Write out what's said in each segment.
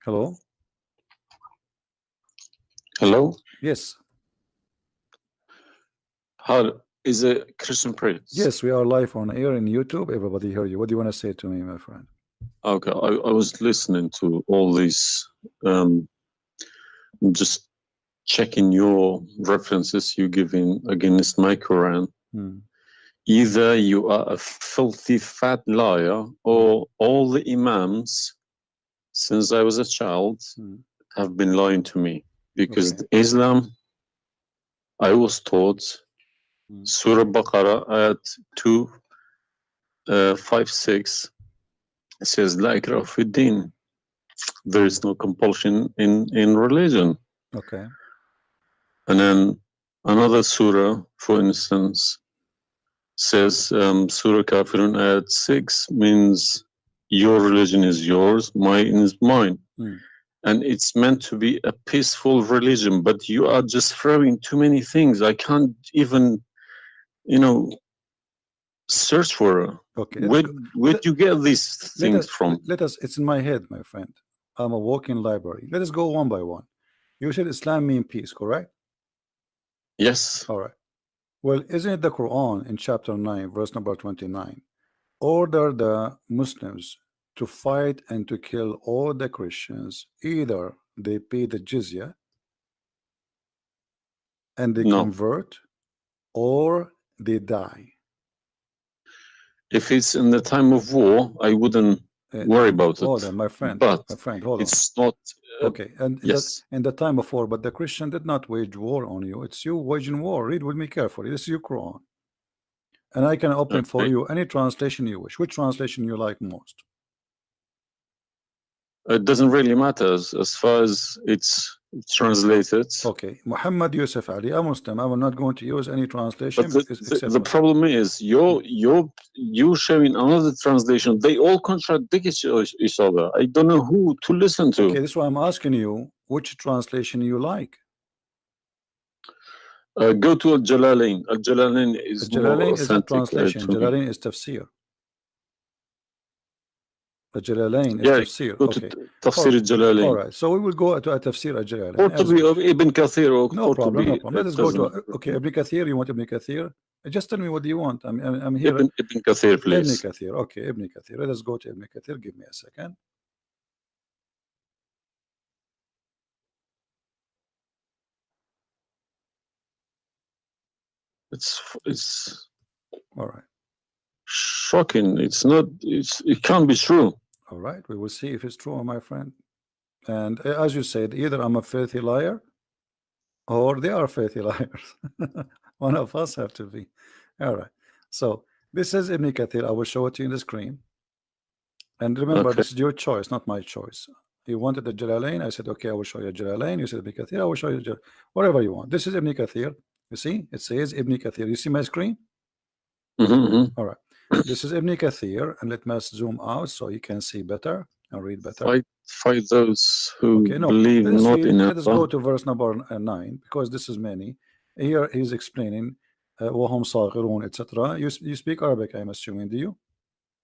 Hello? Hello? Yes. How is it Christian Prince? Yes, we are live on air in YouTube. Everybody hear you. What do you want to say to me, my friend? Okay, I was listening to all these, just checking your references you giving against my Quran. Either you are a filthy fat liar, or all the imams since I was a child have been lying to me, because Okay. Islam, I was taught Surah Baqarah ayat 256 says La ikraha fi din. There is no compulsion in religion. Okay. And then another surah, for instance, says Surah Kafirun ayat 6 means your religion is yours, mine is mine. And it's meant to be a peaceful religion, but you are just throwing too many things. I can't even, search for her. Okay. Where'd you get these things from? It's in my head, my friend. I'm a walking library. Let us go one by one. You said Islam means peace, correct? Yes. All right. Well, isn't it the Quran in chapter 9, verse number 29, order the Muslims to fight and to kill all the Christians, either they pay the jizya and they convert, or they die? If it's in the time of war, I wouldn't worry about it. Hold on, my friend. But my friend, hold on. it's not. Okay, and yes, in the time of war, but the Christian did not wage war on you. It's you waging war. Read with me carefully. This is your Quran, and I can open for you any translation you wish. Which translation you like most? It doesn't really matter as far as it's translated. Okay, Muhammad Yusuf Ali, a Muslim. I will not going to use any translation. But the problem is you're showing another translation. They all contradict each other. I don't know who to listen to. Okay, this is why I'm asking you which translation you like. Go to Al-Jalalain. Al-Jalalain is Al-Jalalain more is a authentic. translation. Jalalain is tafsir. Al-Jalalain is tafsir. Okay. Tafsir Al-Jalalain. All right. So we will go to a tafsir Al-Jalalain. Or to be of Ibn Kathir. Or no problem. No problem. Let us go to. Okay, Ibn Kathir. You want Ibn Kathir? Just tell me what do you want. I'm here. Ibn Kathir, please. Ibn Kathir. Okay, Ibn Kathir. Let us go to Ibn Kathir. Give me a second. It's all right. Shocking. It can't be true. All right, we will see if it's true, my friend. And as you said, either I'm a filthy liar or they are filthy liars. One of us have to be. All right, so this is Ibn Kathir. I will show it to you in the screen, and remember, this is your choice, not my choice. You wanted the Jalalain, I said okay, I will show you Jalalain. You said Ibn Kathir, I will show you whatever you want. This is Ibn Kathir. You see, it says Ibn Kathir. You see my screen? All right, this is Ibn Kathir, and let me zoom out so you can see better and read better. Fight those who believe not in Allah. Let us go to verse number 9, because this is many. Here he's explaining وَهُمْ صَاغِرُونَ, etc. You speak Arabic, I'm assuming, do you?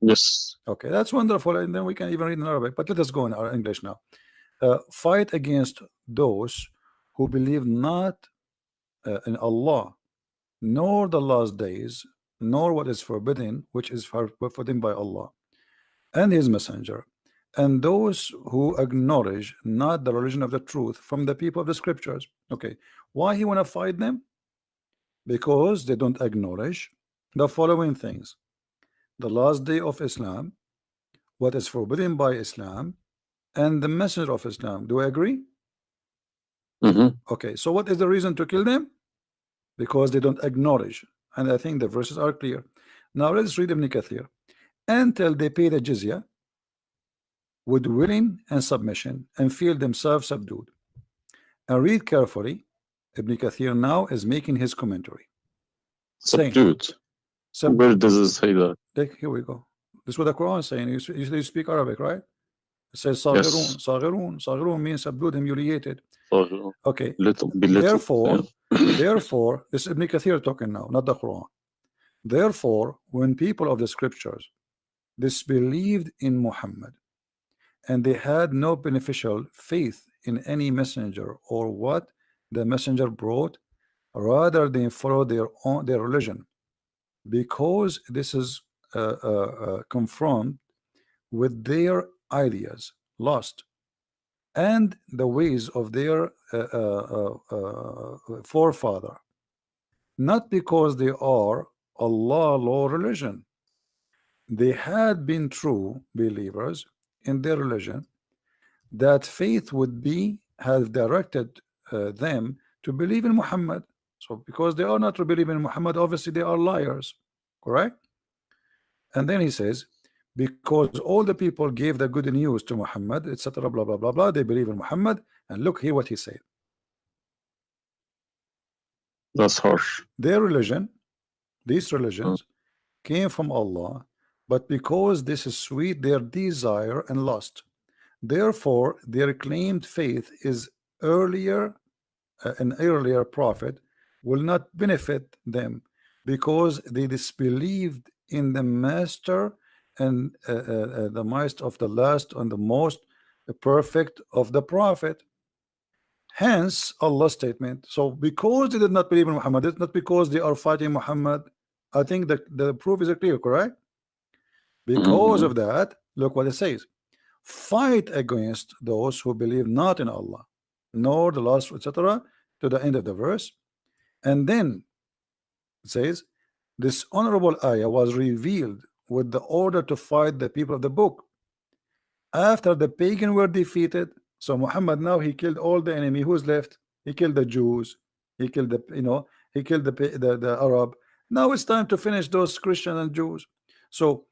Yes. Okay, that's wonderful, and then we can even read in Arabic, but let us go in our English now. Fight against those who believe not in Allah, nor the last days, nor what is forbidden, which is forbidden by Allah and his messenger, and those who acknowledge not the religion of the truth from the people of the scriptures. Okay, why he want to fight them? Because they don't acknowledge the following things: the last day of Islam, what is forbidden by Islam, and the messenger of Islam. Do I agree? Okay, so what is the reason to kill them? Because they don't acknowledge, and I think the verses are clear. Now let's read Ibn Kathir. Until they pay the jizya with willing and submission and feel themselves subdued. And read carefully. Ibn Kathir now is making his commentary. Subdued. Where does it say that? Here we go. This is what the Quran is saying. You speak Arabic, right? It says Saghirun. Saghirun. Saghirun means subdued, humiliated. Okay. Therefore, this is Ibn Kathir talking now, not the Quran. Therefore, when people of the scriptures disbelieved in Muhammad and they had no beneficial faith in any messenger or what the messenger brought, rather than follow their religion, because this is confirmed with their ideas lost and the ways of their forefather, not because they are Allah law religion. They had been true believers in their religion, that faith would be have directed them to believe in Muhammad. So because they are not to believe in Muhammad, obviously they are liars, correct? And then he says, because all the people gave the good news to Muhammad, etc., blah blah blah blah, they believe in Muhammad. And look here what he said. That's harsh. Their religion, these religions came from Allah, but because this is sweet, their desire and lust. Therefore, their claimed faith is earlier, an earlier prophet will not benefit them, because they disbelieved in the master and the might of the last and the most perfect of the prophet. Hence Allah's statement. So because they did not believe in Muhammad, it's not because they are fighting Muhammad. I think that the proof is clear, correct? Because of that, look what it says: fight against those who believe not in Allah nor the last, etc., to the end of the verse. And then it says this honorable ayah was revealed with the order to fight the people of the book after the pagan were defeated. So Muhammad now he killed all the enemy. Who's left? He killed the Jews, he killed the, he killed the Arab. Now it's time to finish those Christians and Jews. So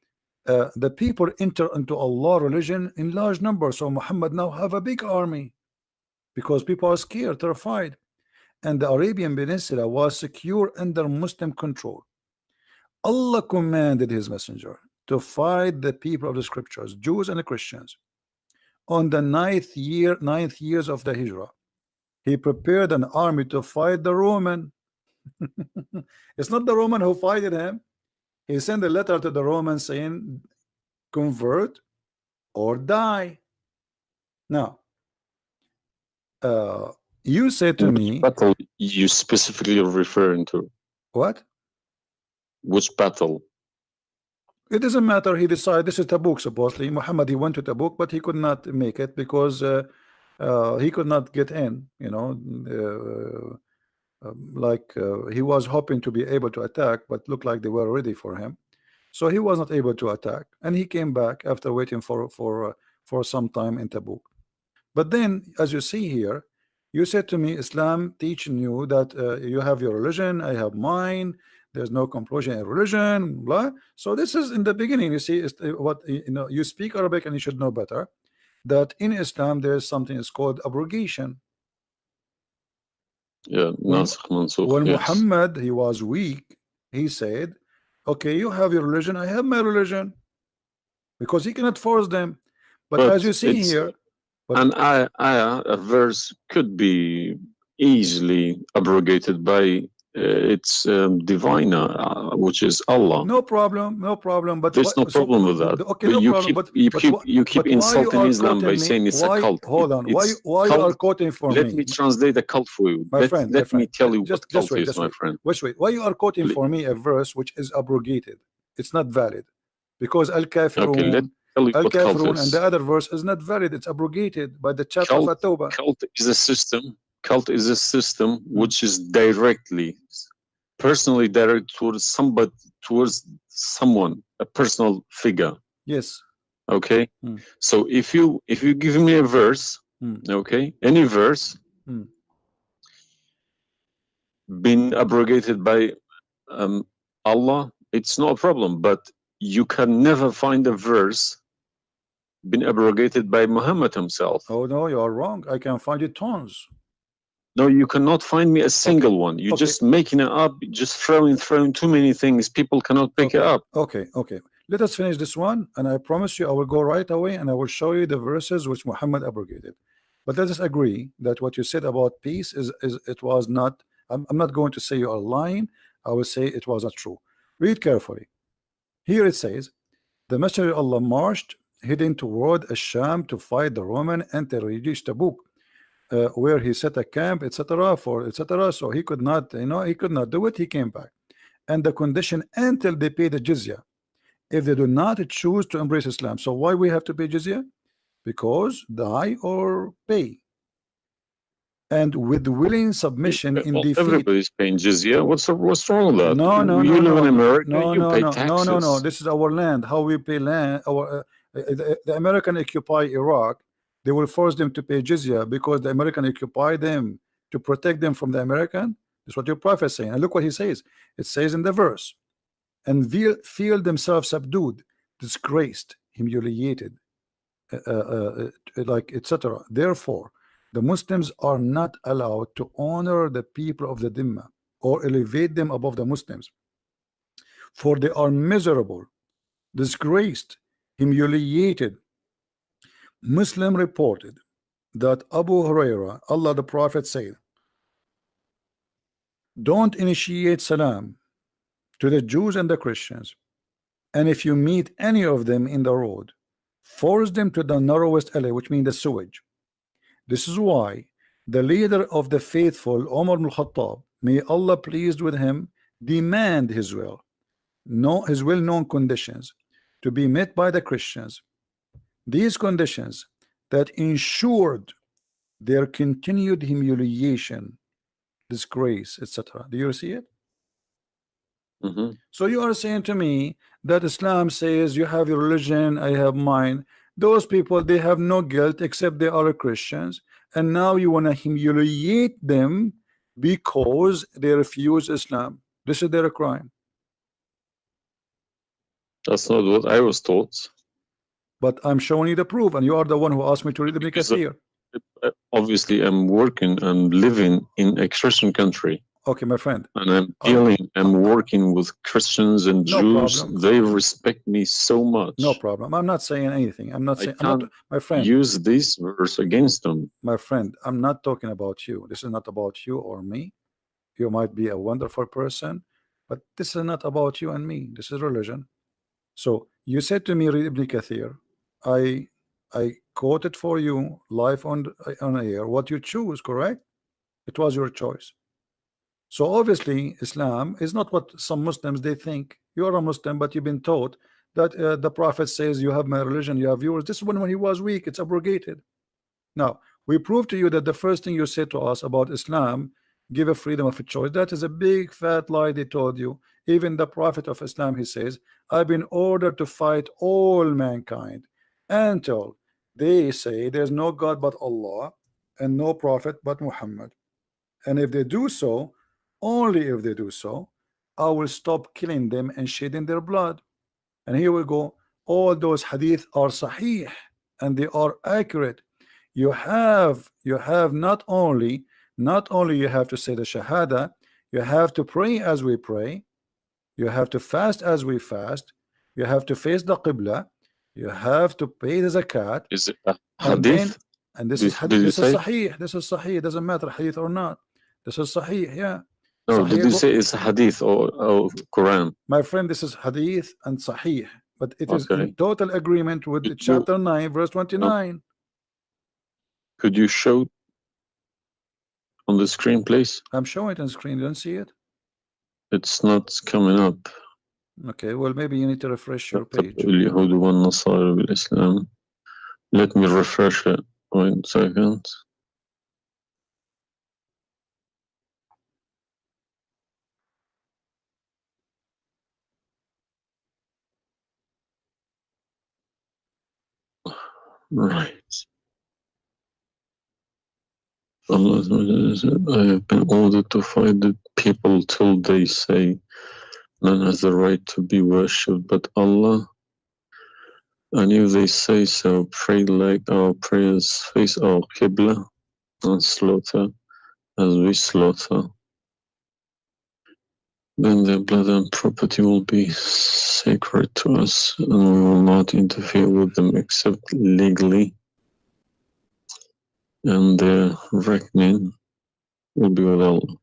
the people enter into Allah religion in large numbers. So Muhammad now have a big army because people are scared, terrified, and the Arabian Peninsula was secure under Muslim control. Allah commanded his messenger to fight the people of the scriptures, Jews and Christians. On the ninth years of the Hijrah, he prepared an army to fight the Roman. It's not the Roman who fought him. He sent a letter to the Romans saying, convert or die. Now, you said to me, which battle you specifically referring to? What? Which battle? It doesn't matter. He decided this is Tabuk. Supposedly, Muhammad, he went to Tabuk, but he could not make it because he could not get in. He was hoping to be able to attack, but looked like they were ready for him, so he was not able to attack, and he came back after waiting for some time in Tabuk. But then, as you see here, you said to me, Islam teaching you that you have your religion, I have mine. There's no compulsion in religion, blah. So this is in the beginning. You see, what you speak Arabic and you should know better that in Islam there is something is called abrogation. Yeah, when yes. Muhammad he was weak, he said, okay, you have your religion, I have my religion, because he cannot force them. But as you see here, a verse could be easily abrogated by its divine, which is Allah. No problem. But there's no problem with that. Okay, no problem. You keep insulting Islam by saying it's a cult. Hold on. Why you are quoting for me? Let me translate the cult for you. Let me tell you what cult is, my friend. Wait. Why you are quoting for me a verse which is abrogated? It's not valid because al-kafirun. Al-kafirun and the other verse is not valid. It's abrogated by the chapter of At-Tawbah. Cult is a system. Cult is a system which is personally directed towards someone, a personal figure. Yes. Okay. So if you give me a verse, okay, any verse, been abrogated by Allah, it's no problem. But you can never find a verse been abrogated by Muhammad himself. Oh no, you are wrong. I can find it tons. No, you cannot find me a single one. You're just making it up, just throwing too many things. People cannot pick it up. Okay. Let us finish this one, and I promise you I will go right away and I will show you the verses which Muhammad abrogated. But let us agree that what you said about peace is it was not. I'm not going to say you are lying. I will say it was not true. Read carefully. Here it says, the Messenger of Allah marched heading toward Asham to fight the Roman until he reached Tabuk, where he set a camp, etc. for etc. So he could not, he could not do it. He came back, and the condition until they pay the jizya. If they do not choose to embrace Islam, so why we have to pay jizya? Because die or pay. And with willing submission in Well, defeat. everybody's paying jizya. What's wrong with that? No, no, you no, live in no, America. no, You no, pay no, taxes. no, no, no. This is our land. How we pay land? Our the American occupy Iraq. They will force them to pay jizya because the American occupy them to protect them from the American. That's what your prophet is saying. And look what he says. It says in the verse, and feel themselves subdued, disgraced, humiliated, like etc. Therefore, the Muslims are not allowed to honor the people of the Dhimma or elevate them above the Muslims, for they are miserable, disgraced, humiliated. Muslim reported that Abu Huraira, Allah the Prophet, said, don't initiate salam to the Jews and the Christians, and if you meet any of them in the road, force them to the narrowest alley, which means the sewage. This is why the leader of the faithful, Umar ibn Khattab, may Allah pleased with him, demand his his well-known conditions to be met by the Christians. These conditions that ensured their continued humiliation, disgrace, etc. Do you see it? So you are saying to me that Islam says you have your religion, I have mine. Those people, they have no guilt except they are Christians, and now you want to humiliate them because they refuse Islam. This is their crime. That's not what I was taught. But I'm showing you the proof, and you are the one who asked me to read Ibn Kathir. Obviously, I'm working and living in a Christian country. Okay, my friend. And I'm working with Christians and Jews. Problem. They respect me so much. No problem. I'm not saying anything. I'm not saying. I'm not, my friend. Use this verse against them. My friend, I'm not talking about you. This is not about you or me. You might be a wonderful person, but this is not about you and me. This is religion. So you said to me, read Ibn Kathir. I quoted for you live on air what you choose, correct? It was your choice. So obviously Islam is not what some Muslims they think. You are a Muslim, but you've been taught that the Prophet says you have my religion, you have yours. This is when he was weak, it's abrogated. Now we prove to you that the first thing you said to us about Islam, give a freedom of a choice. That is a big fat lie they told you. Even the Prophet of Islam, he says, I've been ordered to fight all mankind until they say there's no God but Allah and no prophet but Muhammad. And if they do so, only if they do so, I will stop killing them and shedding their blood. And here we go. All those hadith are sahih and they are accurate. You have not only you have to say the shahada, you have to pray as we pray, you have to fast as we fast, you have to face the qibla, you have to pay the zakat. Is it a hadith? And this is sahih. This is sahih. It doesn't matter hadith or not. This is sahih. Yeah. No, sahih. Did you say it's hadith or Quran? My friend, this is hadith and sahih, but it is in total agreement with chapter 9 verse 29. No. Could you show on the screen, please? I'm showing it on the screen. You don't see it? It's not coming up. Okay, well maybe you need to refresh your page. Let me refresh it. 1 second. Right. Allah said, I have been ordered to fight the people till they say none has the right to be worshipped but Allah. And if they say so, pray like our prayers, face our qibla, and slaughter as we slaughter. Then their blood and property will be sacred to us, and we will not interfere with them except legally. And their reckoning will be with Allah.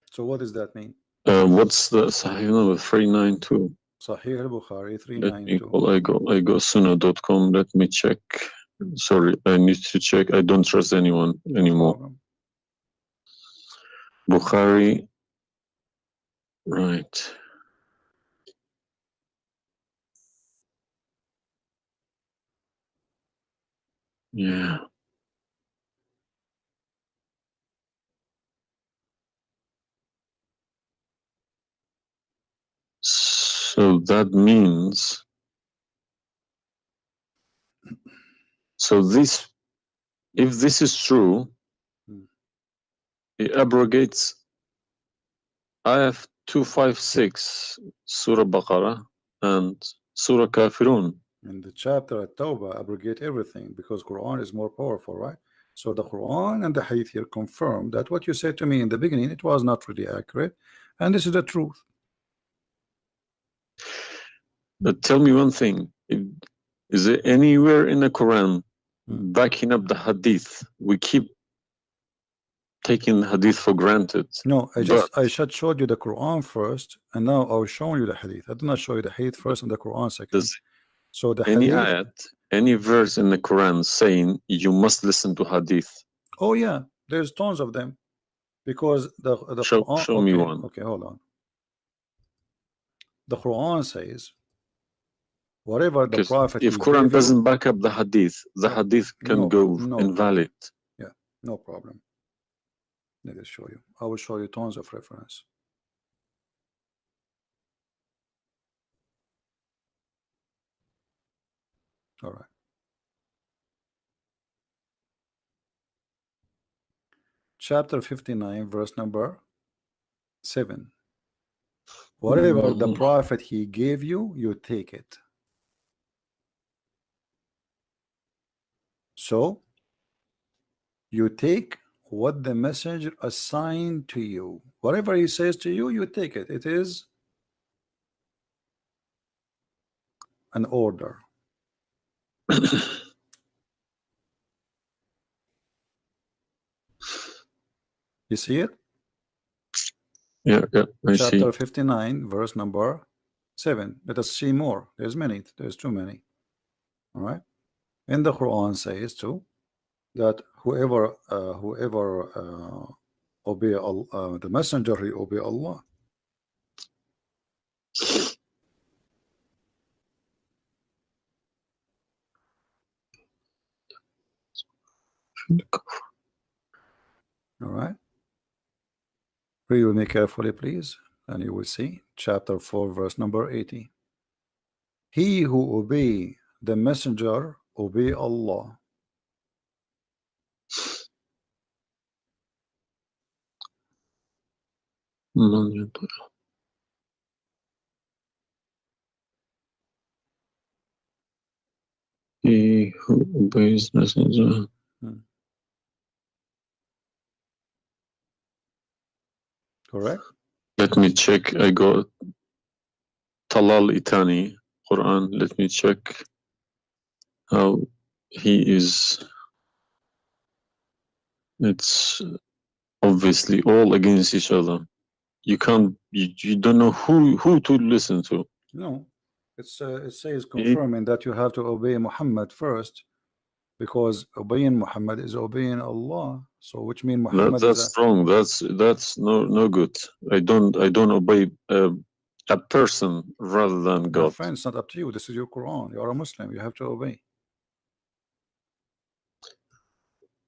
So what does that mean? What's the Sahih number? 392. Sahih al-Bukhari Let me 392. I go sunnah.com. Let me check. Sorry, I need to check. I don't trust anyone anymore. Problem. Bukhari. Right. Yeah. So that means, so this, if this is true, it abrogates ayah 256, Surah Baqarah, and Surah Kafirun. In the chapter at Tawbah abrogate everything because Quran is more powerful, right? So the Quran and the Hadith here confirm that what you said to me in the beginning, it was not really accurate, and this is the truth. But tell me one thing. Is there anywhere in the Quran backing up the Hadith? We keep taking the Hadith for granted. No, I should show you the Quran first, and now I'll show you the Hadith. I do not show you the Hadith first and the Quran second. So the any Hadith, ayat, any verse in the Quran saying you must listen to Hadith? oh yeah, there's tons of them, because the Quran. Show me one. Okay, hold on. The Quran says, whatever the Prophet. If Quran doesn't back up the Hadith, the Hadith can go invalid. Yeah, no problem. Let me show you. I will show you tons of reference. All right. Chapter 59, verse number 7. Whatever the Prophet he gave you, you take it. So you take what the messenger assigned to you. Whatever he says to you, you take it. It is an order. You see it? Yeah, I see. Chapter 59, verse number 7. Let us see more. There's many. There's too many. All right. And the Quran says too that whoever obey the messenger, he obey Allah. All right. Read with me carefully, please, and you will see chapter 4, verse number 80. He who obey the messenger obey Allah. He who obeys messenger. Correct. Let me check. I got Talal Itani Quran. Let me check how he is. It's obviously all against each other. You can't. You don't know who to listen to. No, it says confirming that you have to obey Muhammad first, because obeying Muhammad is obeying Allah. So which means Muhammad that's wrong. That's no good. I don't obey a person rather than God. My friend, it's not up to you. This is your Quran. You are a Muslim. You have to obey.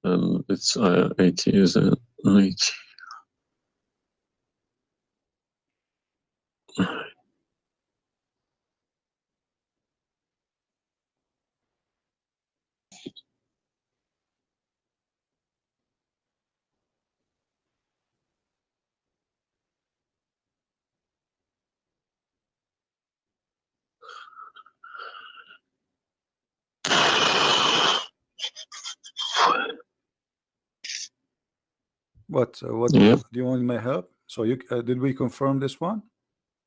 It's 80, is it? 80. What do you want my help? So you did we confirm this one?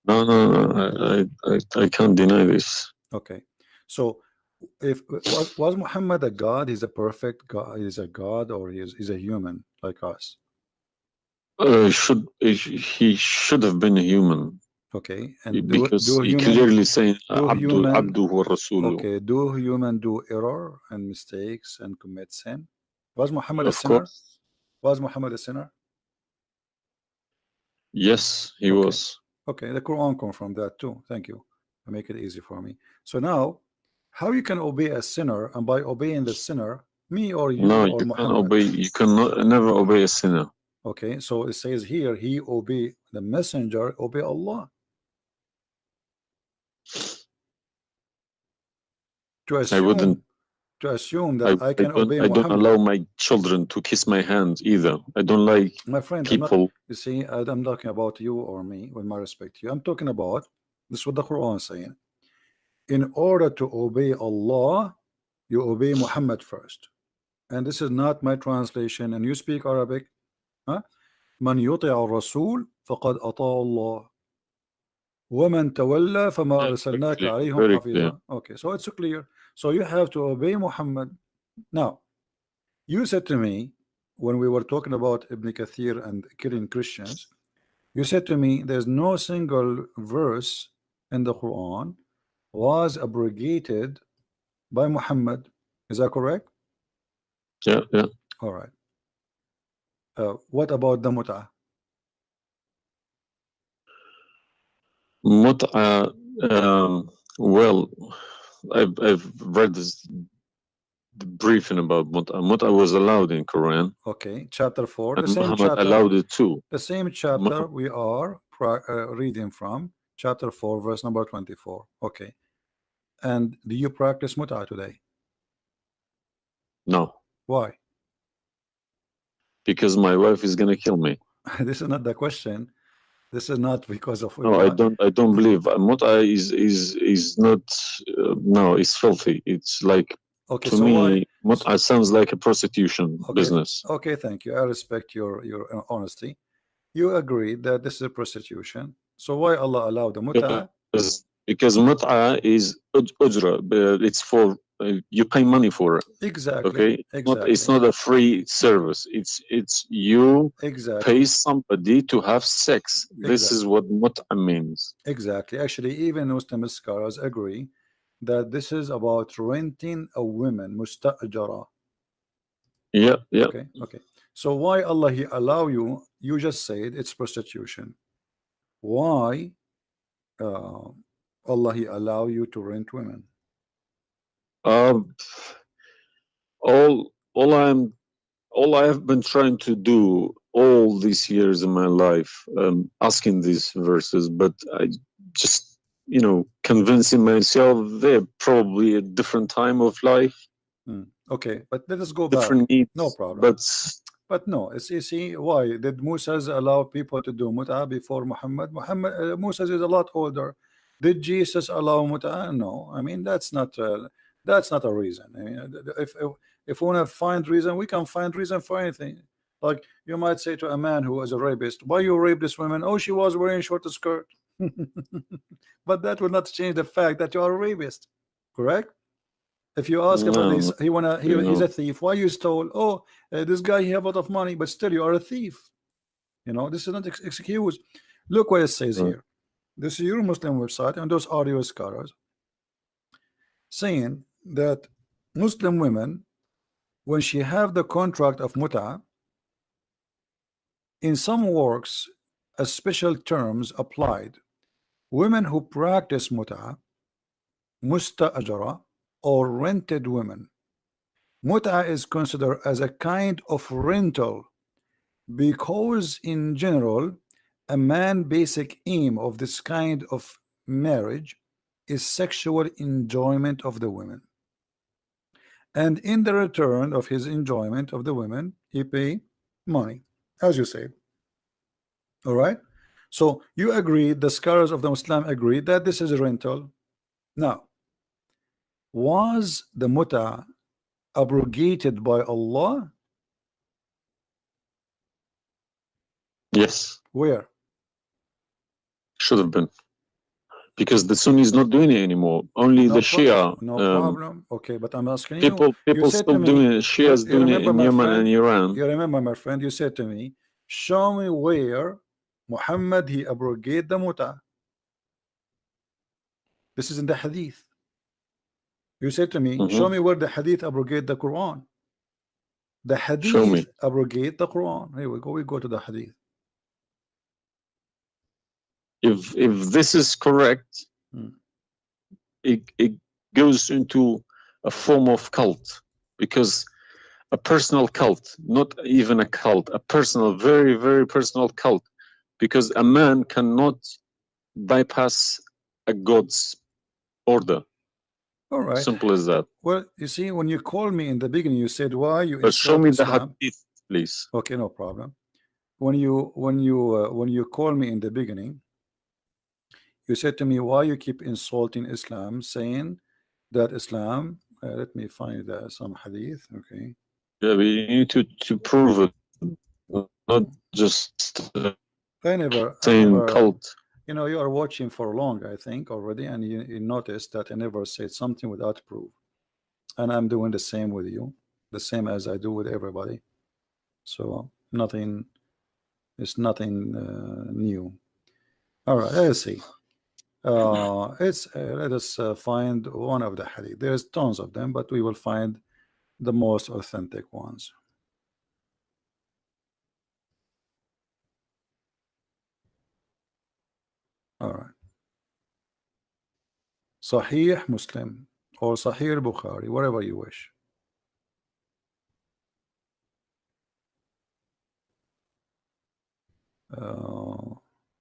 No. I can't deny this. Okay. So if was Muhammad a god? He's a perfect god. He's a god, or he's a human like us? He should have been a human. Okay, and because do he human clearly saying do Abdu human Abdu wa Rasulu. okay, do human do error and mistakes and commit sin? Was Muhammad a Of sinner? course, Was Muhammad a sinner? yes, he Okay. was. Okay, the Quran confirmed that too. Thank you. Make it easy for me. So now, how you can obey a sinner, and by obeying the sinner, me or you No, or you can't Muhammad? obey. You cannot never obey a sinner. Okay, so it says here, he obey the messenger, obey Allah. To I wouldn't. assume that I can obey I don't Muhammad. allow my children to kiss my hands either. I don't like My friend, I'm not, people. you see, I'm talking about you or me, with my respect to you. I'm talking about this is what the Quran is saying. In order to obey Allah, you obey Muhammad first. And this is not my translation. And you speak Arabic, huh? من يطع الرسول فقد أطاع الله ومن تولى فما Yeah, أرسلناك clear, عليهم very clear. حفيظا. Okay, so it's clear. So you have to obey Muhammad. Now, you said to me when we were talking about Ibn Kathir and killing Christians, you said to me there's no single verse in the Quran was abrogated by Muhammad. Is that correct? Yeah, yeah. All right. What about the mut'ah? Mut'a, well, I've read this briefing about Mut'a. Mut'a was allowed in Quran, Okay, chapter 4, the and same Muhammad chapter, allowed it too. the same chapter we are reading from, chapter 4, verse number 24. Okay, and do you practice mut'ah today? No, Why? because my wife is gonna kill me. This is not the question. This is not because of No, I don't. I don't believe Mut'a is not. No, it's filthy. It's like, Okay, to so why? me, Mut'a sounds like a prostitution Okay, business. okay, thank you. I respect your honesty. You agree that this is prostitution. So why Allah allowed the mut'ah? Because Mut'a is ujra. It's for you pay money for it. Exactly. Okay, Exactly. it's not a free service. It's you Exactly. pay somebody to have sex. This Exactly. is what Mut'a means. Exactly. Actually, even Muslim scholars agree that this is about renting a woman, musta'jara. Yeah, yeah. Okay, okay. So why Allah He allow you? You just said it's prostitution. Why Allah He allow you to rent women? Um, all I have been trying to do all these years in my life, asking these verses, but I just, convincing myself they're probably a different time of life, Okay, but let us go back. different needs. No problem. But no, it's you see why did Moses allow people to do mut'ah before Muhammad? Moses is a lot older. Did Jesus allow mut'ah? No, I mean that's not a reason. I mean, if we want to find reason, we can find reason for anything. Like you might say to a man who was a rapist, "Why you raped this woman?" Oh, she was wearing short skirt. But that will not change the fact that you are a rapist, correct? If you ask about this, he's a thief. Why you stole? Oh, this guy he have a lot of money, but still you are a thief. This is not excuse. Look what it says here. This is your Muslim website, and those are your scholars saying that Muslim women, when she have the contract of mut'ah, in some works, a special terms applied. Women who practice mut'ah, musta'ajara, or rented women. Mut'ah is considered as a kind of rental because in general a man basic aim of this kind of marriage is sexual enjoyment of the women, and in the return of his enjoyment of the women he pay money, as you say. All right, so you agree, the scholars of the Muslim agree that this is a rental. Now, was the mut'ah abrogated by Allah? yes, Where? should have been, because the Sunni is not doing it anymore. Only the Shia. No problem. Okay, but I'm asking people still doing it. Shias doing it in Yemen and Iran. You remember, my friend, you said to me, show me where Muhammad he abrogated the mut'ah. This is in the hadith. You said to me, show me where the hadith abrogate the Quran. The hadith abrogate the Quran. Here we go. We go to the hadith. If this is correct, it goes into a form of cult, because a personal cult, not even a cult, a personal, very, very personal cult, because a man cannot bypass a God's order. All right. Simple as that. Well, you see, when you called me in the beginning, you said, why you But show me Islam? the hadith, please. Okay, no problem. When you call me in the beginning, you said to me, why you keep insulting Islam, saying that Islam, let me find some hadith. Okay. Yeah, we need to prove it, not just I never cult. You know, you are watching for long, I think, already, and you noticed that I never said something without proof. And I'm doing the same with you, the same as I do with everybody. So nothing, it's nothing new. All right, let's see. Let us find one of the hadith. There's tons of them, but we will find the most authentic ones. All right. Sahih Muslim or Sahih Bukhari, whatever you wish.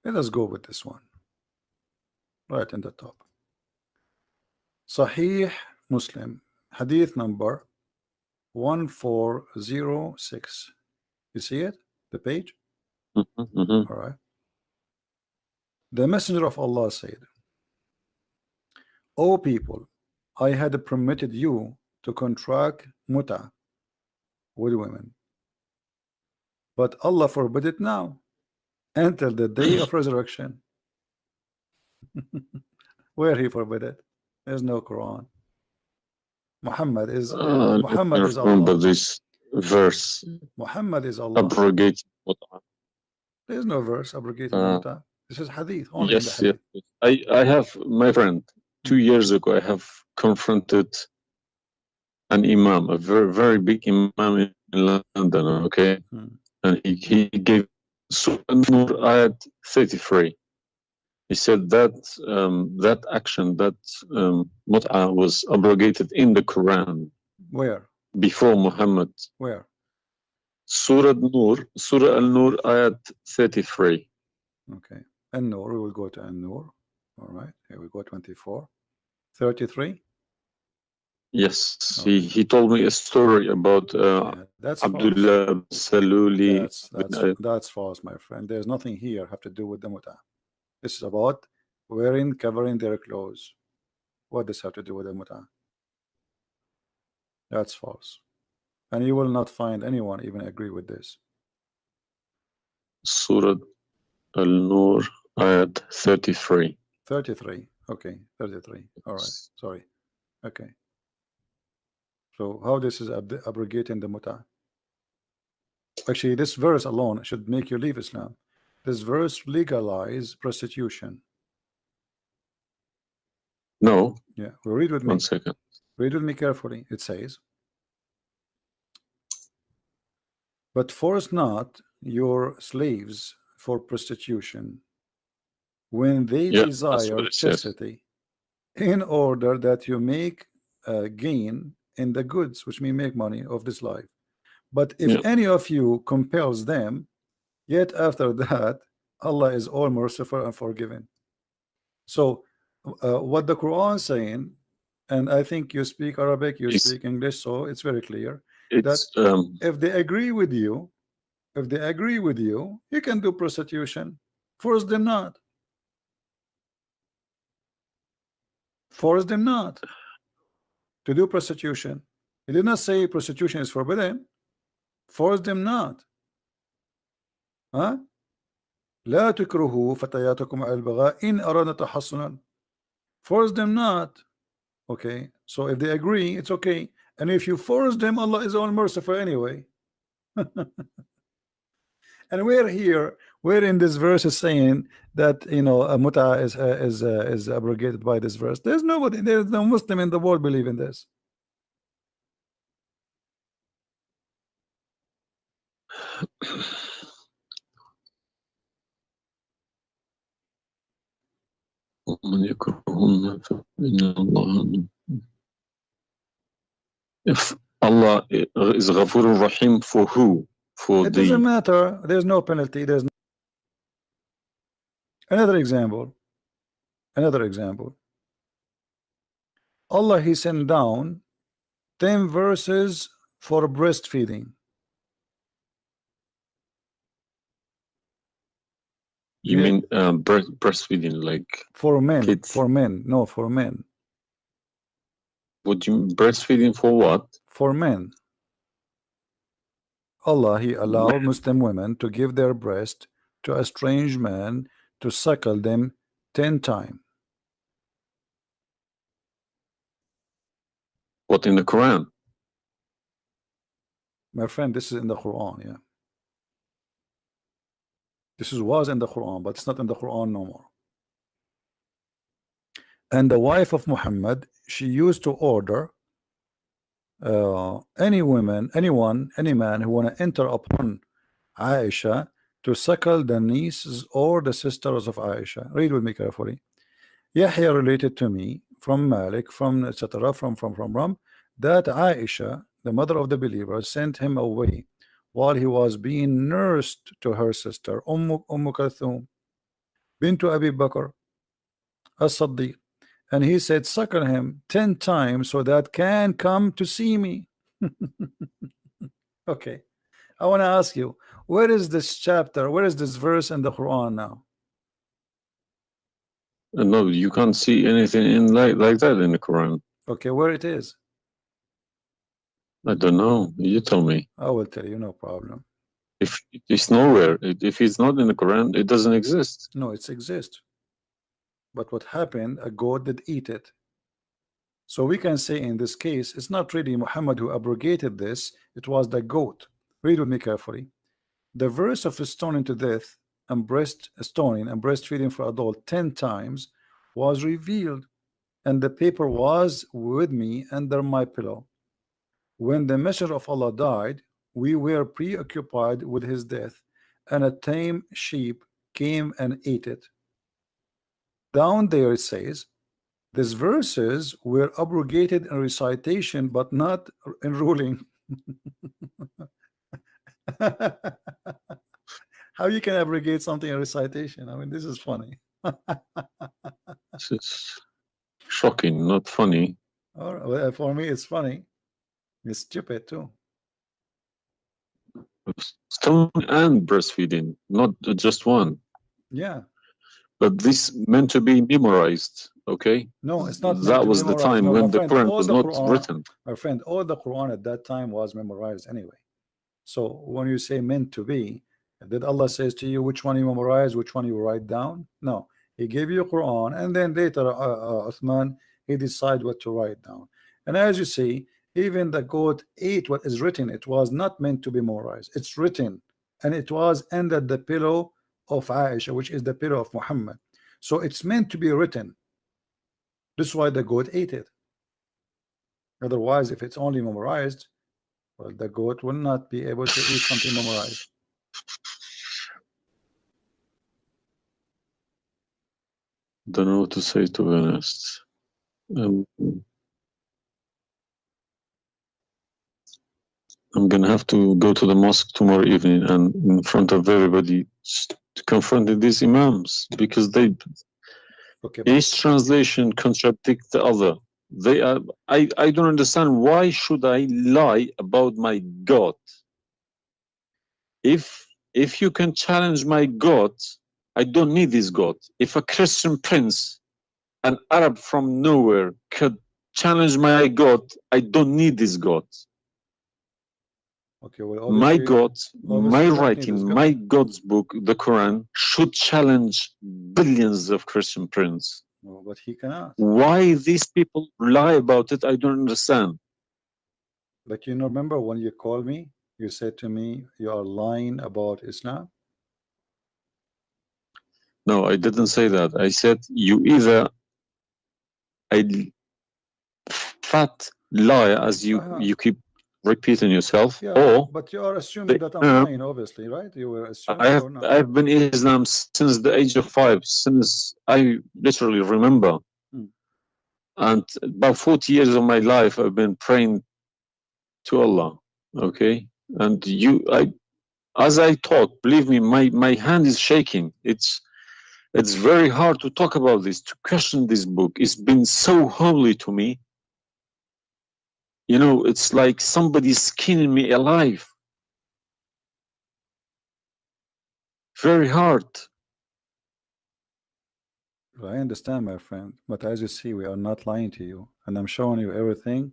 Let us go with this one. Right in the top. Sahih Muslim, hadith number 1406. You see it? The page? All right. The Messenger of Allah said, O people, I had permitted you to contract muta with women, but Allah forbid it now until the day of resurrection. Where he forbid it? There's no Quran. Muhammad is Allah. Remember this verse. Muhammad is Allah. Abrogate. There's no verse abrogating the muta. This is hadith. Only yes, in the hadith. Yes. I have, my friend, 2 years ago, I have confronted an imam, a very, very big imam in London, okay? And he gave Surah An-Nur ayat 33. He said that that action, that mut'a was abrogated in the Quran. Where? Before Muhammad. Where? Surah An-Nur, Surah An-Nur ayat 33. Okay. An-Nur, we will go to An-Nur. All right. Here we go, 24. 33? Yes. Okay. He told me a story about that's Abdullah Saluli. That's false, my friend. There's nothing here have to do with the muta. This is about covering their clothes. What does have to do with the muta? That's false. And you will not find anyone even agree with this. Surah Al-Nur ayat 33. 33. Okay, 33. All right. Sorry. Okay. So how this is abrogating the muta? Actually, this verse alone should make you leave Islam. This verse legalize prostitution. No. Yeah. Well, read with me. 1 second. Read with me carefully. It says, but force not your slaves for prostitution when they desire chastity, in order that you make gain in the goods, which mean make money of this life. But if any of you compels them, yet after that Allah is all merciful and forgiving. So what the Quran is saying, and I think you speak Arabic, you speak English, so it's very clear that if they agree with you, you can do prostitution. Force them not. Force them not to do prostitution. He did not say prostitution is forbidden. Force them not. Huh? لا تكرهوا فتياتكم على البغاء إن أردنا تحصنا. Force them not. Okay, so if they agree, it's okay. And if you force them, Allah is all merciful anyway. And we're here Where in this verse is saying that, you know, a muta is abrogated by this verse? There's nobody, there's no Muslim in the world believe in this. If Allah is Ghafur Rahim, for who? For It doesn't the matter. There's no penalty. There's no... Another example. Another example. Allah, He sent down 10 verses for breastfeeding. you mean breastfeeding, like For men. kids? For men. No, for men. Would you breastfeeding for what? For men. Allah, He allowed Muslim women to give their breast to a strange man to suckle them 10 times. What, in the Quran? My friend, this is in the Quran, yeah. This was in the Quran, but it's not in the Quran no more. And the wife of Muhammad, she used to order any woman, anyone, any man who want to enter upon Aisha to suckle the nieces or the sisters of Aisha. Read with me carefully. Yahya related to me from Malik, from etc., from that Aisha, the mother of the believer, sent him away while he was being nursed to her sister Umm Kulthum bint Abi Bakr as-Siddiq, and he said, suckle him 10 times so that can come to see me. Okay, I want to ask you, where is this chapter, where is this verse in the Quran now? No, you can't see anything in like that in the Quran. Okay, where it is? I don't know. You tell me. I will tell you, no problem. If it's nowhere, if it's not in the Quran, it doesn't exist. No, it exists. But what happened, a goat did eat it. So we can say in this case, it's not really Muhammad who abrogated this, it was the goat. Read with me carefully. The verse of stoning to death and stoning and breastfeeding for adult 10 times was revealed, and the paper was with me under my pillow. When the messenger of Allah died, we were preoccupied with his death, and a tame sheep came and ate it. Down there it says, these verses were abrogated in recitation, but not in ruling. How you can abrogate something in recitation? I mean, this is funny. This is shocking, not funny. All right, well, for me, it's funny. It's stupid too. Stoning and breastfeeding, not just one. Yeah. But this meant to be memorized, okay? No, it's not. That was the time no, when the friend, Quran was not written. My friend, all the Quran at that time was memorized anyway. So when you say meant to be, did Allah says to you which one you memorize, which one you write down? No, He gave you Quran, and then later Uthman, he decided what to write down. And as you see, even the goat ate what is written. It was not meant to be memorized. It's written, and it was under the pillow of Aisha, which is the pillow of Muhammad. So it's meant to be written. This is why the goat ate it. Otherwise, if it's only memorized, well, the goat will not be able to eat something memorized. Don't know what to say, to be honest. I'm gonna have to go to the mosque tomorrow evening and in front of everybody to confront these imams, because they each translation contradicts the other. They are. I don't understand, why should I lie about my God? If you can challenge my God, I don't need this God. If a Christian prince, an Arab from nowhere, could challenge my God, I don't need this God. Okay, well, my God, my writing, my God's book, the Quran, should challenge billions of Christian princes. No, but he cannot. Why these people lie about it, I don't understand. But you know, remember when you called me, you said to me, you are lying about Islam? No, I didn't say that. I said you either a fat liar, as you keep repeating yourself, Yeah, or but you are assuming that I'm lying, obviously, right? You were assuming or not? I've been Islam since the age of 5, since I literally remember. And about 40 years of my life I've been praying to Allah. Okay? And as I talk, believe me, my hand is shaking. It's very hard to talk about this, to question this book. It's been so holy to me. You know, it's like somebody's skinning me alive. Very hard. I understand, my friend, but as you see, we are not lying to you, and I'm showing you everything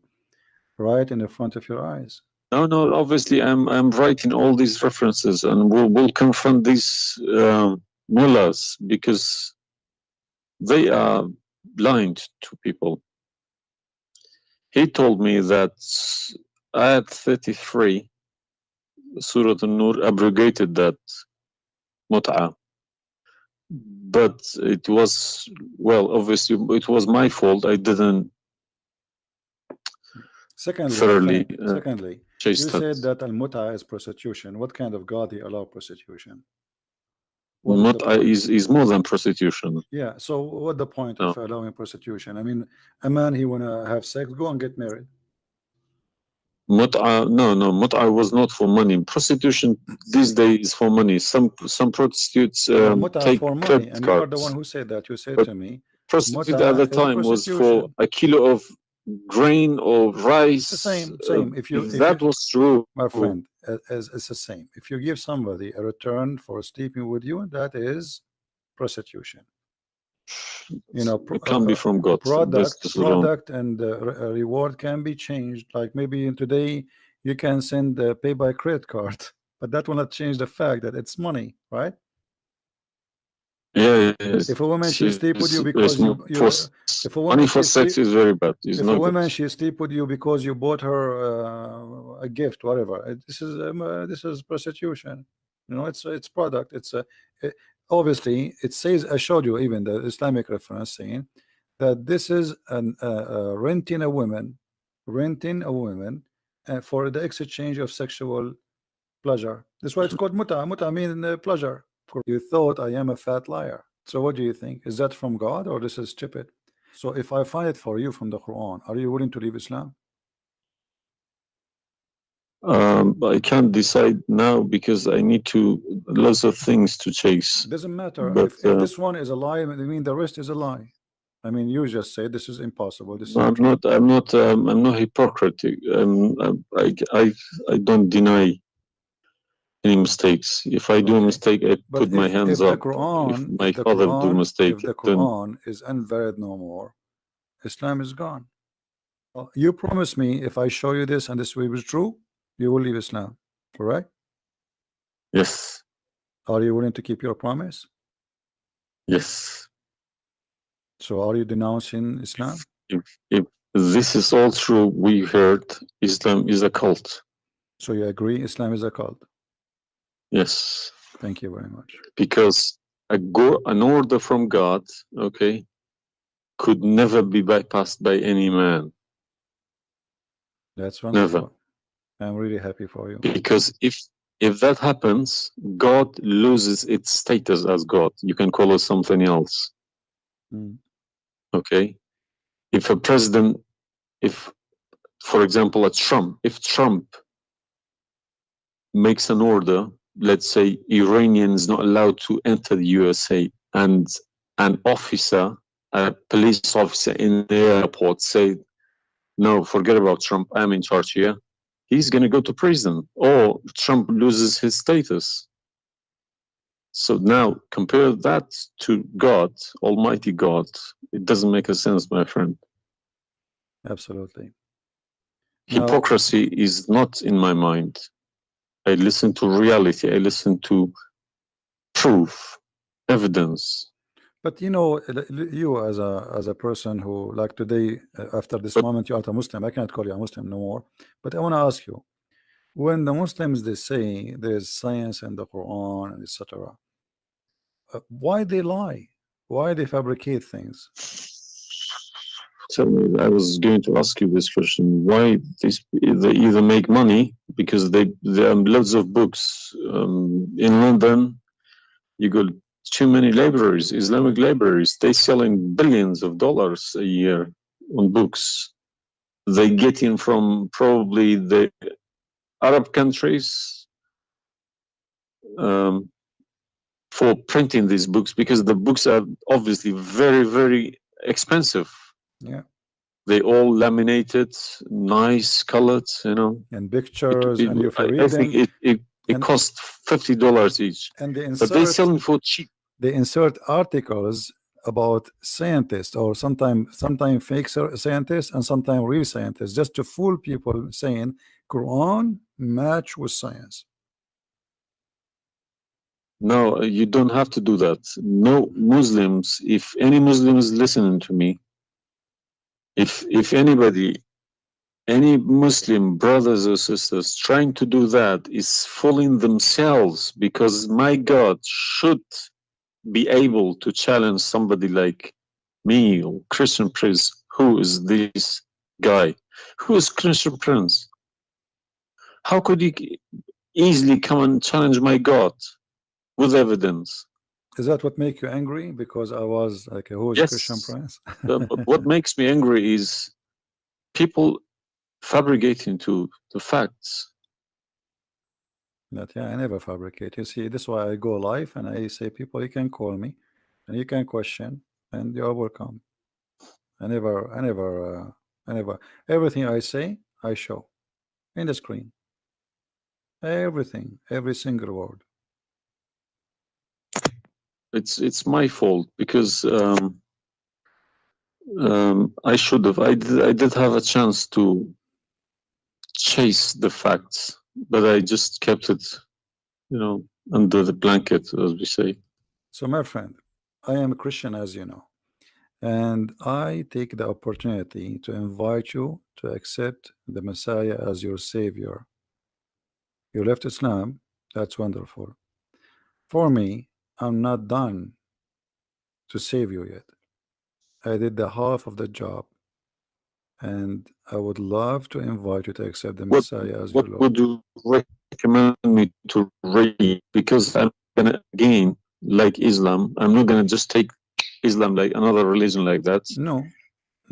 right in the front of your eyes. No, obviously I'm writing all these references, and we'll confront these mullahs, because they are blind to people. He told me that Ayat 33, Surah An-Nur, abrogated that mut'ah. But it was, well, obviously it was my fault. I didn't thoroughly Secondly, you said that al-mut'ah is prostitution. What kind of God he allow prostitution? Mut'ah is more than prostitution. Yeah, so what the point of allowing prostitution? I mean, a man, he wanna have sex, go and get married. Mut'ah, no, mut'ah was not for money. Prostitution these days is for money. Some prostitutes take for money, credit and cards. you are the one who said that. You said to me, prostitute at the time was for a kilo of grain or rice. It's the same. If that was true, my friend, it's the same. If you give somebody a return for sleeping with you, that is prostitution. You know, it can be from God. Product and reward can be changed. Like maybe today you can send pay by credit card, but that will not change the fact that it's money, right? Yeah. If a woman she sleep with you because if a woman money for sex is very bad. If a woman she sleep with you because you bought her a gift, whatever, this is prostitution. You know, it's product. It's obviously it says, I showed you even the Islamic reference saying that this is renting a woman for the exchange of sexual pleasure. That's why it's called muta. Muta means pleasure. You thought I am a fat liar. So what do you think? Is that from God or this is stupid? So if I find it for you from the Quran, are you willing to leave Islam? I can't decide now because I need lots of things to chase. It doesn't matter. But, if this one is a lie, I mean the rest is a lie. I mean, you just say this is impossible. This is I'm not hypocritic. I don't deny any mistakes. If I do a mistake, I put my hands up. If my father do a mistake, if the Quran is invalid no more, Islam is gone. You promise me if I show you this and this will be true, you will leave Islam, correct? Yes. Are you willing to keep your promise? Yes. So are you denouncing Islam? If this is all true, we heard Islam is a cult. So you agree Islam is a cult? Yes. Thank you very much. Because an order from God, okay, could never be bypassed by any man. That's wonderful. Never. I'm really happy for you. Because if that happens, God loses its status as God. You can call it something else. Okay? If a president, for example, if Trump makes an order, let's say Iranians not allowed to enter the USA, and an officer, a police officer in the airport say, no, forget about Trump, I'm in charge here, he's going to go to prison, or Trump loses his status. So now compare that to God, Almighty God. It doesn't make a sense, my friend. Absolutely. Hypocrisy is not in my mind. I listen to reality. I listen to proof, evidence. But you know, you as a person who, like today, after this moment, you are a Muslim. I cannot call you a Muslim no more. But I want to ask you, when the Muslims they say there is science in the Quran, etc., why they lie? Why they fabricate things? So I was going to ask you this question: why they either make money because there are loads of books in London. You got too many libraries, Islamic libraries. They selling billions of dollars a year on books. They get in from probably the Arab countries for printing these books, because the books are obviously very, very expensive. Yeah. They all laminated, nice colored, you know. And pictures, and if you I read them, think it costs $50 each. and they But they insert, sell them for cheap. they insert articles about scientists, or sometimes fake scientists and sometimes real scientists, just to fool people, saying Quran match with science. No, you don't have to do that. No Muslims, if any Muslim is listening to me, if anybody, any Muslim brothers or sisters trying to do that is fooling themselves, because my God should be able to challenge somebody like me or Christian Prince. Who is this guy? Who is Christian Prince? How could he easily come and challenge my God with evidence? Is that what make you angry? Because I was like, who is Yes. Christian Prince? But what makes me angry is people fabricating to the facts. But yeah, I never fabricate. You see, this is why I go live and I say, people, you can call me and you can question, and you are welcome. I never, everything I say, I show in the screen. Everything, every single word. It's my fault, because I should have. I did have a chance to chase the facts, but I just kept it, you know, under the blanket, as we say. So, my friend, I am a Christian, as you know, and I take the opportunity to invite you to accept the Messiah as your Savior. You left Islam, that's wonderful. For me, I'm not done to save you yet. I did the half of the job, and I would love to invite you to accept the Messiah as your What Lord. would you recommend me to read? Because I'm gonna, again, like Islam, I'm not gonna just take Islam like another religion like that. No,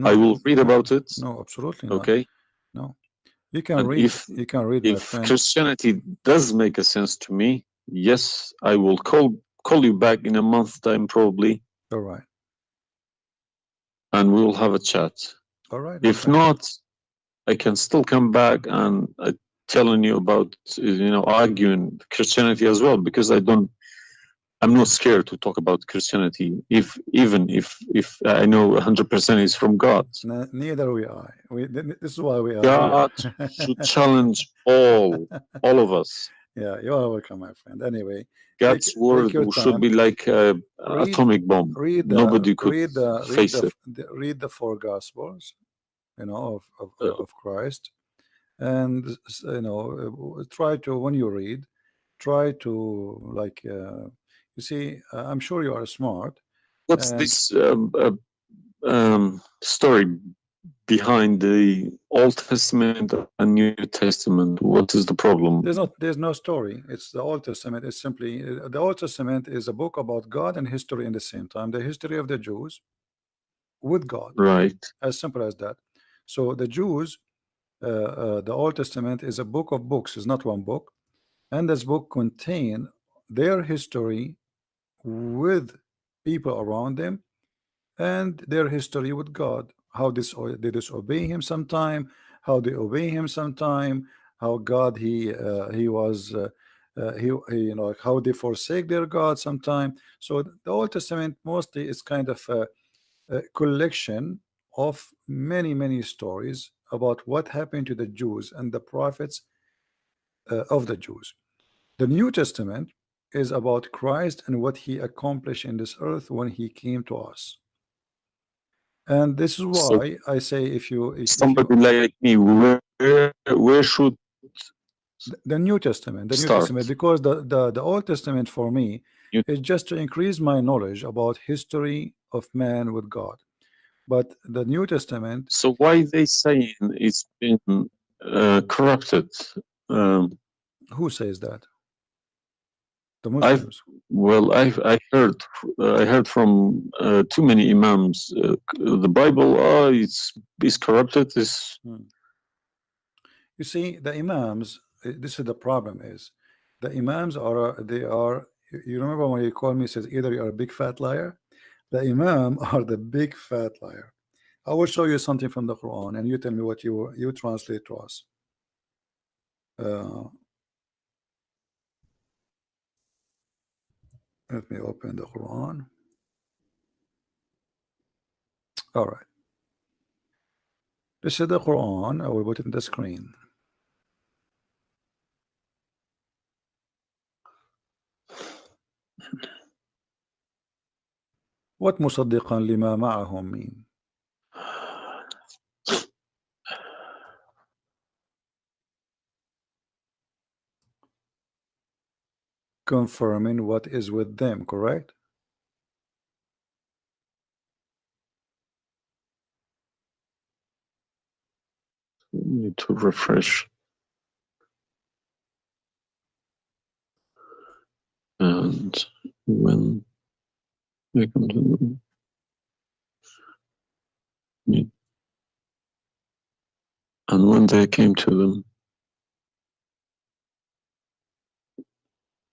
I will read about it. No, absolutely not. Okay. No, you can And read. You can read, my if friend. Christianity does make a sense to me, yes, I will call you back in a month's time probably, All right. and we will have a chat. All right. If not, I can still come back and telling you about, you know, arguing Christianity as well, because I'm not scared to talk about Christianity, even if I know 100% is from God. Neither we are. This is why we are God here. should challenge all of us. Yeah, you are welcome, my friend. Anyway, God's word should be like an atomic bomb. Nobody could face it. Read the four Gospels, you know, of Christ, and you know, try to, when you read, try to, like, you see, I'm sure you are smart. What's this story behind the Old Testament and New Testament? What is the problem? There's no story. It's the Old Testament. It's simply, the Old Testament is a book about God and history in the same time. The history of the Jews with God, right? As simple as that. So the Jews, the Old Testament is a book of books. It's not one book, and this book contain their history with people around them, and their history with God. How they disobey Him sometime, how they obey Him sometime, how God he was he you know, how they forsake their God sometime. So the Old Testament mostly is kind of a collection of many stories about what happened to the Jews and the prophets of the Jews. The New Testament is about Christ and what he accomplished in this earth when he came to us. And this is why I say, if somebody like me, where should the New Testament, start? Testament, because the Old Testament for me It's just to increase my knowledge about history of man with God. But the New Testament, So why they saying it's been corrupted? who says that? The I've Muslims. well, I heard from too many imams. The Bible, it's corrupted. Is You see, the imams, this is the problem is, the imams are, they are, you remember when you called me, says either you are a big fat liar, the imam are the big fat liar. I will show you something from the Quran and you tell me what you translate to us. Let me open the Quran. All right. This is the Quran. I will put it in the screen. What مصدقا لما معهم mean? Confirming what is with them, correct? need to refresh. And when they come to them, and when they came to them,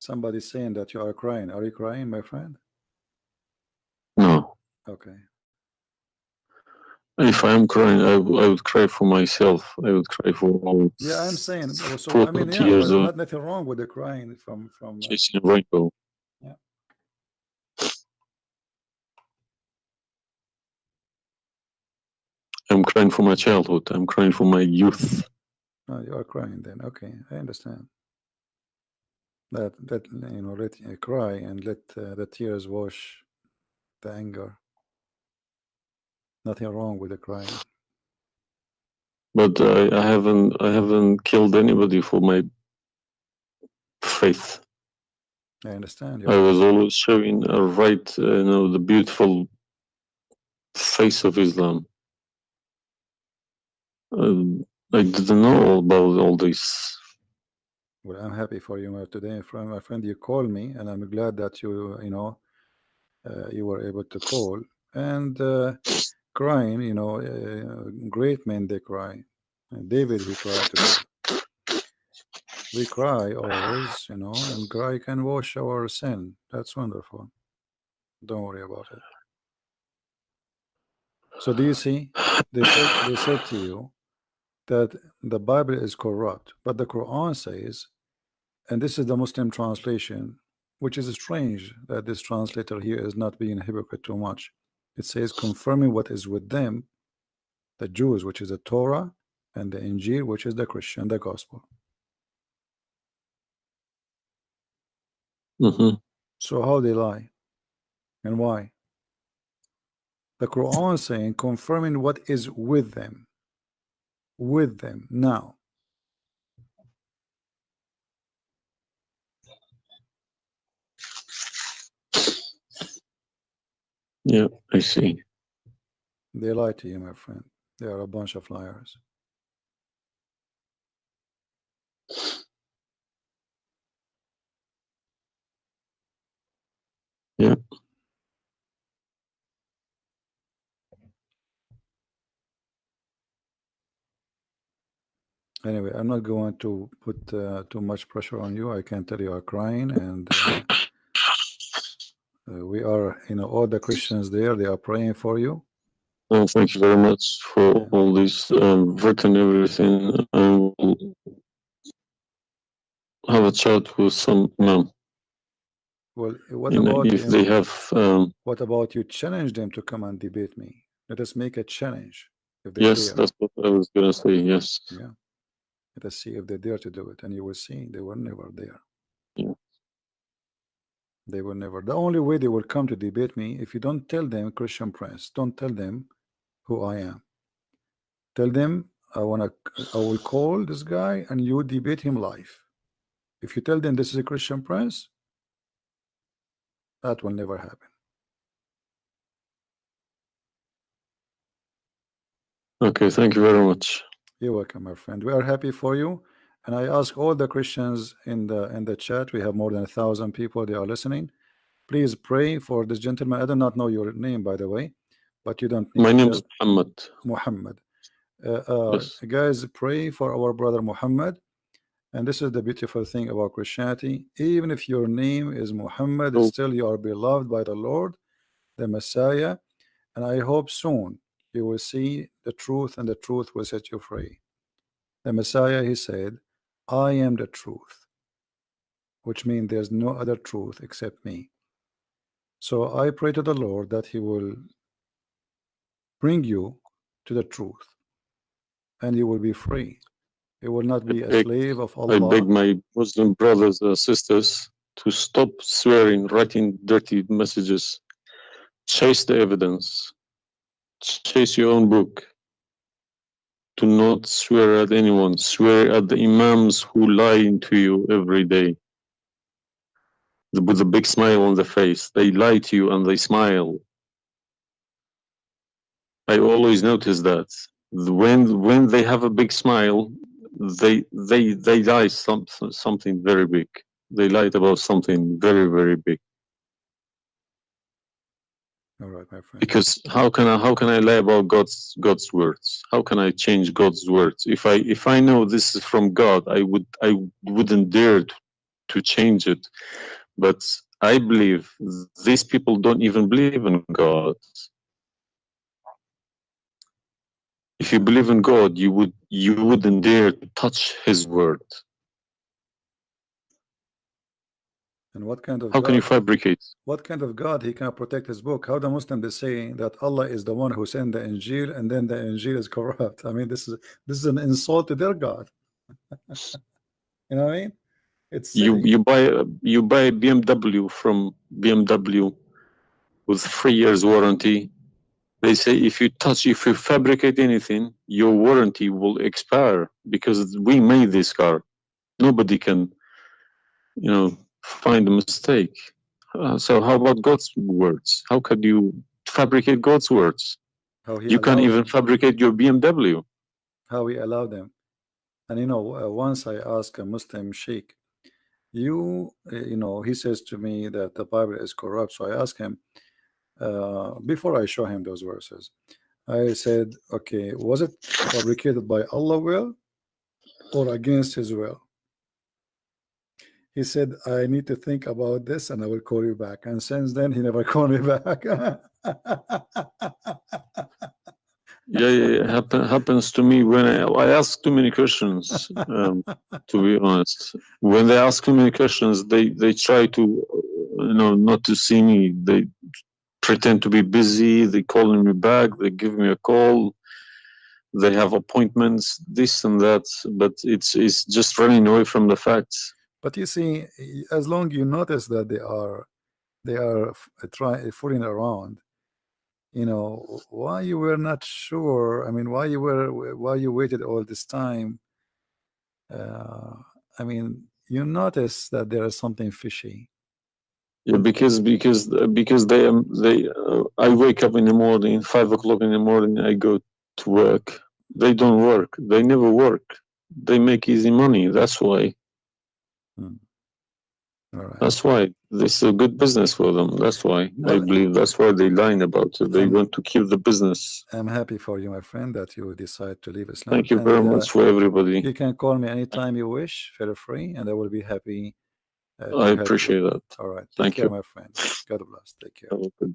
Somebody's saying that you are crying. Are you crying, my friend? no. Okay. If I am crying, I would cry for myself. I would cry for all. Yeah, I'm saying. So I mean, 40 yeah, years but of nothing wrong with the crying from. chasing a rainbow. Yeah. I'm crying for my childhood. I'm crying for my youth. No, you are crying then. Okay, I understand. That you know, let cry and let the tears wash the anger. Nothing wrong with the crying. But I haven't killed anybody for my faith. I understand. I was always showing the beautiful face of Islam. I didn't know about all this. Well, I'm happy for you today, from my friend. You called me, and I'm glad that you know you were able to call and crying. You know, great men they cry. David, he cried together. We cry always, you know, and cry can wash our sin. That's wonderful. Don't worry about it. So do you see? They said to you that the Bible is corrupt, but the Quran says, and this is the Muslim translation, which is strange that this translator here is not being a hypocrite too much. It says confirming what is with them, the Jews, which is the Torah, and the Injil, which is the Christian, the gospel. So how they lie and why? The Quran is saying confirming what is with them now. Yeah, I see. They lie to you, my friend. They are a bunch of liars. Yeah. Anyway, I'm not going to put too much pressure on you. I can tell you are crying, and we are, you know, all the Christians there, they are praying for you. Oh, thank you very much for all this written everything. I will have a chat with some imam. Well, what about if they have? what about you challenge them to come and debate me? Let us make a challenge if they Yes, dare. that's what I was gonna say. Yes. Yeah. Let us see if they dare to do it, and you will see they were never there. Yeah. They will never. The only way they will come to debate me, if you don't tell them, Christian Prince, don't tell them who I am. Tell them I will call this guy and you debate him live. If you tell them this is a Christian Prince, That will never happen. Okay, thank you very much. You're welcome, my friend. We are happy for you. And I ask all the Christians in the chat. We have more than 1,000 people. They are listening. Please pray for this gentleman. I do not know your name, by the way, but you don't need My to name tell. is Muhammad. Muhammad. Yes. Guys, pray for our brother Muhammad. And this is the beautiful thing about Christianity. Even if your name is Muhammad, Oh, still you are beloved by the Lord, the Messiah. And I hope soon you will see the truth, and the truth will set you free. The Messiah, he said, I am the truth, which means there's no other truth except me. So I pray to the Lord that he will bring you to the truth, and you will be free. You will not be a slave of I beg Allah. my Muslim brothers and sisters to stop swearing, writing dirty messages. Chase the evidence. Chase your own book. Do not swear at anyone. Swear at the imams who lie to you every day. With a big smile on their face. They lie to you and they smile. I always notice that. When they have a big smile, they lie something very big. They lied about something very, very big. All right, my friend. Because how can I lie about God's words? How can I change God's words? If I know this is from God, I wouldn't dare to change it. But I believe these people don't even believe in God. If you believe in God, you wouldn't dare to touch His word. And what kind of How God? can you fabricate? What kind of God he can protect his book? How the Muslim is saying that Allah is the one who sent the Injil, and then the Injil is corrupt? I mean, this is an insult to their God. You know what I mean? It's silly. You buy a BMW from BMW with 3 years warranty. They say if you fabricate anything, your warranty will expire because we made this car. Nobody can, find a mistake. So how about God's words? How could you fabricate God's words? How he You can't allowed even them. fabricate your BMW. How he allowed them. And once I asked a Muslim sheikh, he says to me that the Bible is corrupt. So I asked him, before I show him those verses, I said, okay, was it fabricated by Allah will or against his will? He said, I need to think about this and I will call you back. And since then, he never called me back. Yeah, happens to me when I ask too many questions. To be honest, when they ask too many questions, they try to, not to see me. They pretend to be busy. They calling me back. They give me a call. They have appointments, this and that. But it's just running away from the facts. But you see, as long you notice that they are fooling around, why you were not sure? I mean, why you waited all this time? I mean, you notice that there is something fishy. Yeah, because I wake up in the morning, 5 o'clock in the morning, I go to work. They don't work. They never work. They make easy money. That's why. All right. That's why this is a good business for them. That's why I believe that's why they lying about it. They want to keep the business. I'm happy for you, my friend, that you decide to leave Islam. Thank you very much for everybody. You can call me anytime you wish. Feel free, and I will be happy. I appreciate that. All right. Thank Take care, you. my friend. God bless. Take care. Have a good